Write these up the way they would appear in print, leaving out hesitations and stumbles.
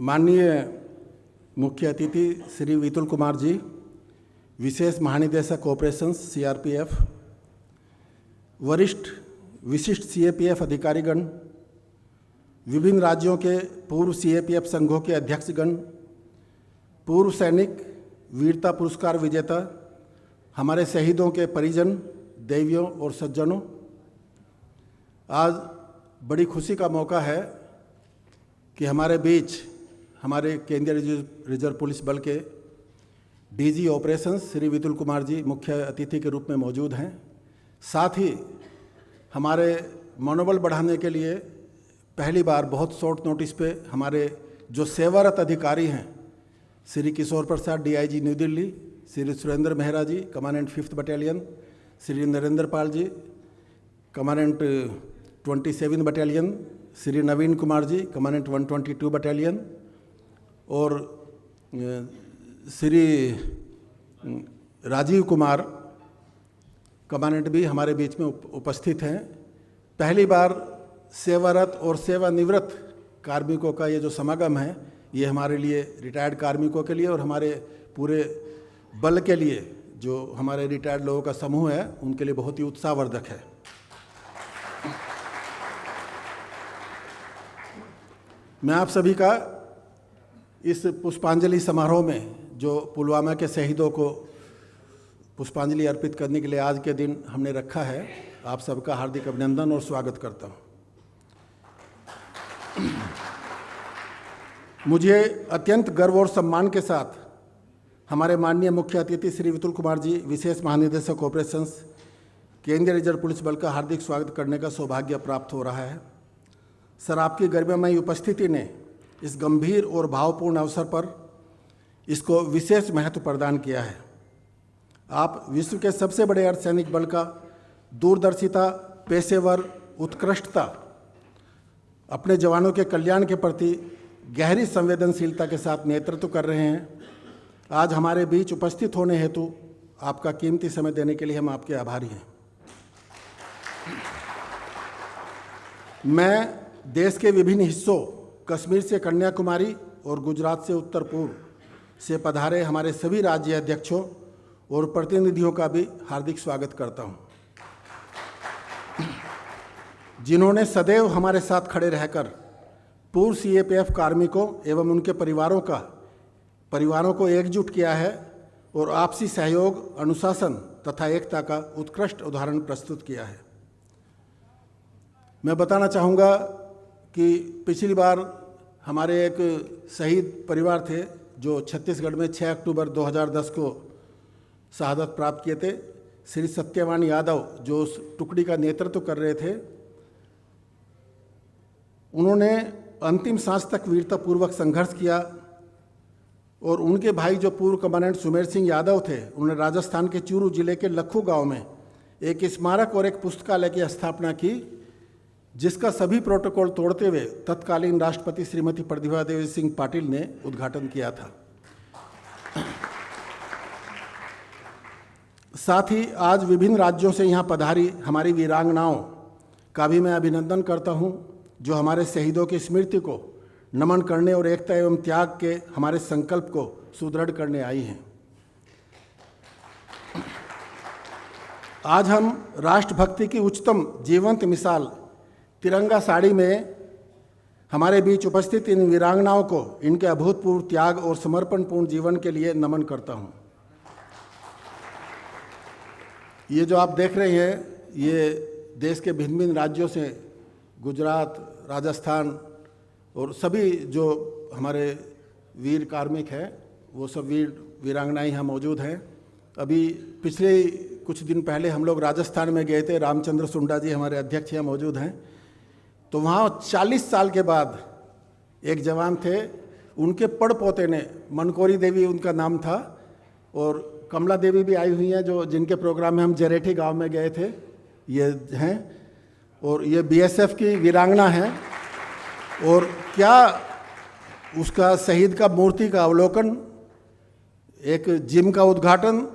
माननीय मुख्य अतिथि श्री वितुल कुमार जी, विशेष महानिदेशक ऑपरेशंस सीआरपीएफ, वरिष्ठ विशिष्ट सीएपीएफ अधिकारीगण, विभिन्न राज्यों के पूर्व सीएपीएफ संघों के अध्यक्षगण, पूर्व सैनिक, वीरता पुरस्कार विजेता, हमारे शहीदों के परिजन, देवियों और सज्जनों, आज बड़ी खुशी का मौका है कि हमारे बीच हमारे केंद्रीय रिजर्व पुलिस बल के डीजी ऑपरेशंस श्री वितुल कुमार जी मुख्य अतिथि के रूप में मौजूद हैं। साथ ही हमारे मनोबल बढ़ाने के लिए पहली बार बहुत शॉर्ट नोटिस पे हमारे जो सेवारत अधिकारी हैं, Shri Kishore Prasad DIG new Delhi, Shri Surendra Mehra ji commandant 5th battalion, Shri Narendra Pal ji commandant 27 battalion, Shri Naveen Kumar ji commandant 122 battalion और श्री राजीव कुमार कमांडेंट भी हमारे बीच में उपस्थित हैं। पहली बार सेवारत और सेवानिवृत्त कार्मिकों का ये जो समागम है, ये हमारे लिए रिटायर्ड कार्मिकों के लिए और हमारे पूरे बल के लिए, जो हमारे रिटायर्ड लोगों का समूह है, उनके लिए बहुत ही उत्साहवर्धक है। मैं आप सभी का इस पुष्पांजलि समारोह में जो पुलवामा के शहीदों को पुष्पांजलि अर्पित करने के लिए आज के दिन हमने रखा है, आप सबका हार्दिक अभिनंदन और स्वागत करता हूं। मुझे अत्यंत गर्व और सम्मान के साथ हमारे माननीय मुख्य अतिथि श्री वितुल कुमार जी, विशेष महानिदेशक ऑपरेशंस, केंद्रीय रिजर्व पुलिस बल का हार्दिक स्वागत करने का सौभाग्य प्राप्त हो रहा है। सर, आपकी गरिमामयी उपस्थिति ने इस गंभीर और भावपूर्ण अवसर पर इसको विशेष महत्व प्रदान किया है। आप विश्व के सबसे बड़े अर्धसैनिक बल का दूरदर्शिता, पेशेवर उत्कृष्टता, अपने जवानों के कल्याण के प्रति गहरी संवेदनशीलता के साथ नेतृत्व कर रहे हैं। आज हमारे बीच उपस्थित होने हेतु आपका कीमती समय देने के लिए हम आपके आभारी हैं। मैं देश के विभिन्न हिस्सों, कश्मीर से कन्याकुमारी और गुजरात से उत्तर पूर्व से पधारे हमारे सभी राज्य अध्यक्षों और प्रतिनिधियों का भी हार्दिक स्वागत करता हूं, जिन्होंने सदैव हमारे साथ खड़े रहकर पूर्व सीएपीएफ कार्मिकों एवं उनके परिवारों को एकजुट किया है और आपसी सहयोग, अनुशासन तथा एकता का उत्कृष्ट उदाहरण प्रस्तुत किया है। मैं बताना चाहूँगा कि पिछली बार हमारे एक शहीद परिवार थे जो छत्तीसगढ़ में 6 अक्टूबर 2010 को शहादत प्राप्त किए थे। श्री सत्यवान यादव जो उस टुकड़ी का नेतृत्व कर रहे थे, उन्होंने अंतिम सांस तक वीरतापूर्वक संघर्ष किया और उनके भाई जो पूर्व कमांडेंट सुमेर सिंह यादव थे, उन्होंने राजस्थान के चूरू जिले के लखू गांव में एक स्मारक और एक पुस्तकालय की स्थापना की, जिसका सभी प्रोटोकॉल तोड़ते हुए तत्कालीन राष्ट्रपति श्रीमती प्रतिभा देवी सिंह पाटिल ने उद्घाटन किया था। साथ ही आज विभिन्न राज्यों से यहाँ पधारी हमारी वीरांगनाओं का भी मैं अभिनंदन करता हूँ, जो हमारे शहीदों की स्मृति को नमन करने और एकता एवं त्याग के हमारे संकल्प को सुदृढ़ करने आई हैं। आज हम राष्ट्रभक्ति की उच्चतम जीवंत मिसाल तिरंगा साड़ी में हमारे बीच उपस्थित इन वीरांगनाओं को इनके अभूतपूर्व त्याग और समर्पणपूर्ण जीवन के लिए नमन करता हूं। ये जो आप देख रहे हैं, ये देश के भिन्न भिन्न राज्यों से, गुजरात, राजस्थान और सभी जो हमारे वीर कार्मिक हैं, वो सब वीरांगनाएं यहाँ मौजूद हैं। अभी पिछले कुछ दिन पहले हम लोग राजस्थान में गए थे, रामचंद्र सुंडा जी हमारे अध्यक्ष यहाँ मौजूद हैं। तो वहाँ 40 साल के बाद एक जवान थे, उनके पड़ पोते ने, मनकोरी देवी उनका नाम था, और कमला देवी भी आई हुई हैं, जो जिनके प्रोग्राम में हम जरेठी गांव में गए थे, ये हैं, और ये बीएसएफ की वीरांगना हैं। और क्या उसका शहीद का मूर्ति का अवलोकन, एक जिम का उद्घाटन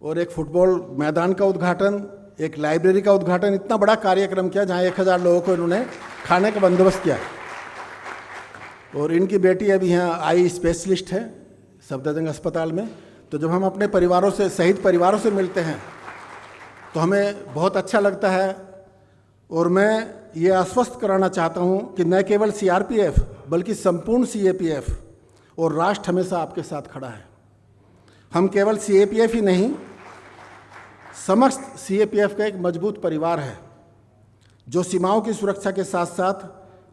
और एक फुटबॉल मैदान का उद्घाटन, एक लाइब्रेरी का उद्घाटन, इतना बड़ा कार्यक्रम किया जहाँ 1000 लोगों को इन्होंने खाने का बंदोबस्त किया। और इनकी बेटी अभी यहाँ आई स्पेशलिस्ट है सफदरजंग अस्पताल में। तो जब हम अपने परिवारों से, शहीद परिवारों से मिलते हैं तो हमें बहुत अच्छा लगता है। और मैं ये आश्वस्त कराना चाहता हूँ कि न केवल सीआरपीएफ बल्कि संपूर्ण सीएपीएफ और राष्ट्र हमेशा आपके साथ खड़ा है। हम केवल सीएपीएफ ही नहीं, समस्त सीएपीएफ का एक मजबूत परिवार है जो सीमाओं की सुरक्षा के साथ साथ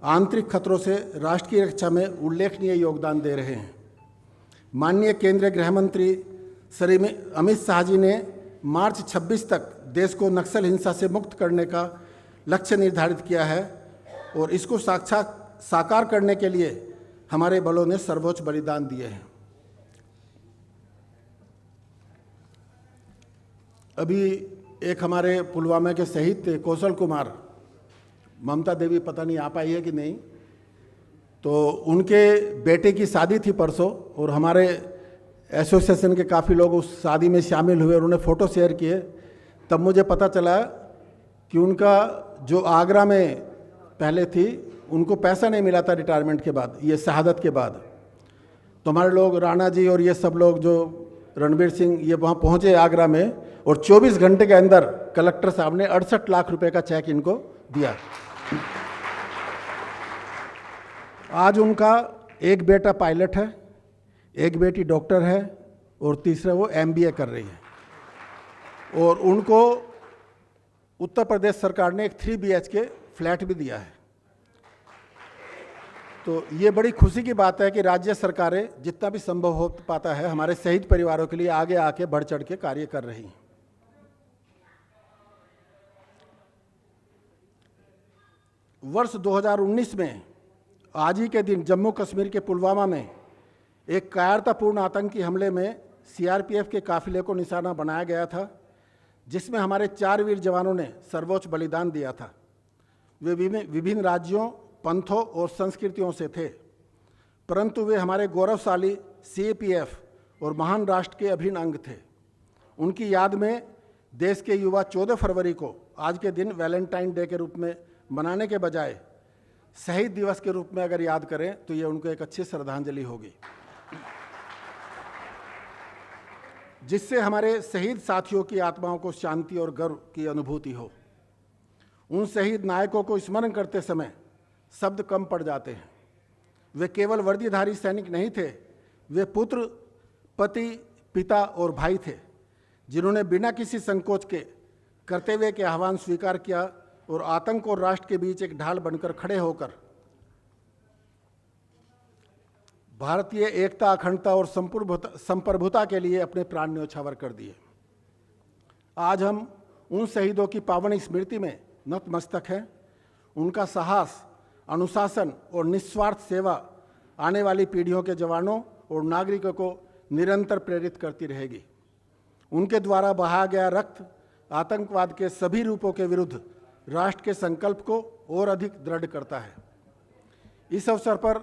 आंतरिक खतरों से राष्ट्र की रक्षा में उल्लेखनीय योगदान दे रहे हैं। माननीय केंद्रीय गृह मंत्री श्री अमित शाह जी ने मार्च 26 तक देश को नक्सल हिंसा से मुक्त करने का लक्ष्य निर्धारित किया है और इसको साकार करने के लिए हमारे बलों ने सर्वोच्च बलिदान दिए हैं। अभी एक हमारे पुलवामा के शहीद थे कौशल कुमार, ममता देवी पता नहीं आ पाई है कि नहीं, तो उनके बेटे की शादी थी परसों और हमारे एसोसिएशन के काफ़ी लोग उस शादी में शामिल हुए। उन्होंने फ़ोटो शेयर किए, तब मुझे पता चला कि उनका जो आगरा में पहले थी उनको पैसा नहीं मिला था रिटायरमेंट के बाद, ये शहादत के बाद। तो हमारे लोग राणा जी और ये सब लोग जो रणबीर सिंह ये वहाँ पहुँचे आगरा में और 24 घंटे के अंदर कलेक्टर साहब ने 68 लाख रुपए का चेक इनको दिया। आज उनका एक बेटा पायलट है, एक बेटी डॉक्टर है और तीसरा वो एमबीए कर रही है। और उनको उत्तर प्रदेश सरकार ने एक 3 BHK फ्लैट भी दिया है। तो ये बड़ी खुशी की बात है कि राज्य सरकारें जितना भी संभव हो पाता है हमारे शहीद परिवारों के लिए आगे आके बढ़ चढ़ के कार्य कर रही हैं। वर्ष 2019 में आज ही के दिन जम्मू कश्मीर के पुलवामा में एक कायरतापूर्ण आतंकी हमले में सीआरपीएफ के काफिले को निशाना बनाया गया था, जिसमें हमारे 4 वीर जवानों ने सर्वोच्च बलिदान दिया था। वे विभिन्न राज्यों, पंथों और संस्कृतियों से थे, परंतु वे हमारे गौरवशाली सीएपीएफ और महान राष्ट्र के अभिन्न अंग थे। उनकी याद में देश के युवा 14 फरवरी को आज के दिन वैलेंटाइन डे के रूप में मनाने के बजाय शहीद दिवस के रूप में अगर याद करें तो ये उनको एक अच्छी श्रद्धांजलि होगी, जिससे हमारे शहीद साथियों की आत्माओं को शांति और गर्व की अनुभूति हो। उन शहीद नायकों को स्मरण करते समय शब्द कम पड़ जाते हैं। वे केवल वर्दीधारी सैनिक नहीं थे, वे पुत्र, पति, पिता और भाई थे, जिन्होंने बिना किसी संकोच के कर्तव्य के आह्वान स्वीकार किया और आतंक और राष्ट्र के बीच एक ढाल बनकर खड़े होकर भारतीय एकता, अखंडता और संप्रभुता के लिए अपने प्राण न्यौछावर कर दिए। आज हम उन शहीदों की पावन स्मृति में नतमस्तक हैं। उनका साहस, अनुशासन और निस्वार्थ सेवा आने वाली पीढ़ियों के जवानों और नागरिकों को निरंतर प्रेरित करती रहेगी। उनके द्वारा बहाया गया रक्त आतंकवाद के सभी रूपों के विरुद्ध राष्ट्र के संकल्प को और अधिक दृढ़ करता है। इस अवसर पर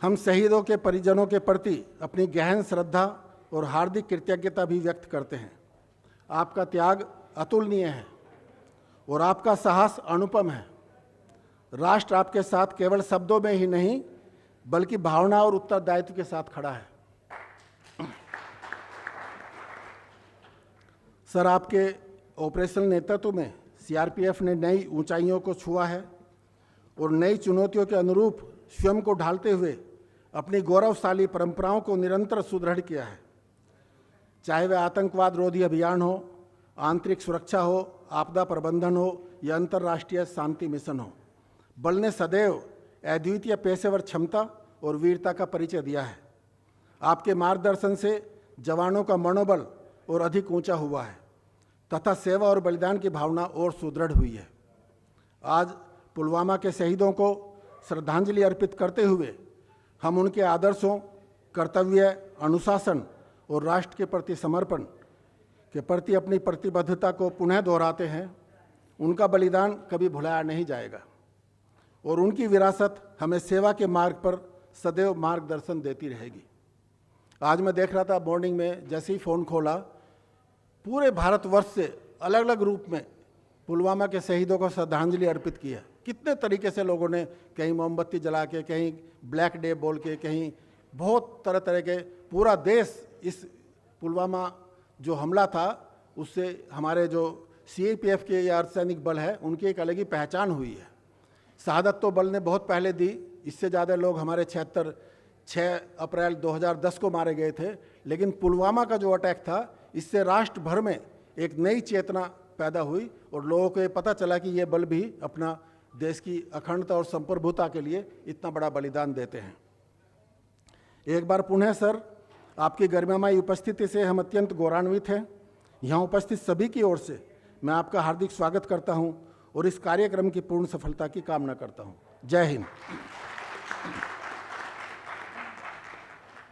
हम शहीदों के परिजनों के प्रति अपनी गहन श्रद्धा और हार्दिक कृतज्ञता भी व्यक्त करते हैं। आपका त्याग अतुलनीय है और आपका साहस अनुपम है। राष्ट्र आपके साथ केवल शब्दों में ही नहीं बल्कि भावना और उत्तरदायित्व के साथ खड़ा है। सर, आपके ऑपरेशनल नेतृत्व में सीआरपीएफ ने नई ऊंचाइयों को छुआ है और नई चुनौतियों के अनुरूप स्वयं को ढालते हुए अपनी गौरवशाली परंपराओं को निरंतर सुदृढ़ किया है। चाहे वह आतंकवाद रोधी अभियान हो, आंतरिक सुरक्षा हो, आपदा प्रबंधन हो या अंतर्राष्ट्रीय शांति मिशन हो, बल ने सदैव अद्वितीय पेशेवर क्षमता और वीरता का परिचय दिया है। आपके मार्गदर्शन से जवानों का मनोबल और अधिक ऊंचा हुआ है तथा सेवा और बलिदान की भावना और सुदृढ़ हुई है। आज पुलवामा के शहीदों को श्रद्धांजलि अर्पित करते हुए हम उनके आदर्शों, कर्तव्य, अनुशासन और राष्ट्र के प्रति समर्पण के प्रति अपनी प्रतिबद्धता को पुनः दोहराते हैं। उनका बलिदान कभी भुलाया नहीं जाएगा और उनकी विरासत हमें सेवा के मार्ग पर सदैव मार्गदर्शन देती रहेगी। आज मैं देख रहा था मॉर्निंग में, जैसे ही फ़ोन खोला, पूरे भारतवर्ष से अलग अलग रूप में पुलवामा के शहीदों को श्रद्धांजलि अर्पित की है। कितने तरीके से लोगों ने कहीं मोमबत्ती जला के, कहीं ब्लैक डे बोल के, कहीं बहुत तरह तरह के, पूरा देश इस पुलवामा जो हमला था उससे हमारे जो CAPF के या अर्धसैनिक बल है उनकी एक अलग ही पहचान हुई है। शहादत तो बल ने बहुत पहले दी, इससे ज़्यादा लोग हमारे 6 अप्रैल 2010 को मारे गए थे, लेकिन पुलवामा का जो अटैक था इससे राष्ट्र भर में एक नई चेतना पैदा हुई और लोगों को ये पता चला कि ये बल भी अपना देश की अखंडता और संप्रभुता के लिए इतना बड़ा बलिदान देते हैं। एक बार पुनः सर, आपकी गरिमामयी उपस्थिति से हम अत्यंत गौरवान्वित हैं। यहाँ उपस्थित सभी की ओर से मैं आपका हार्दिक स्वागत करता हूँ और इस कार्यक्रम की पूर्ण सफलता की कामना करता हूँ। जय हिंद।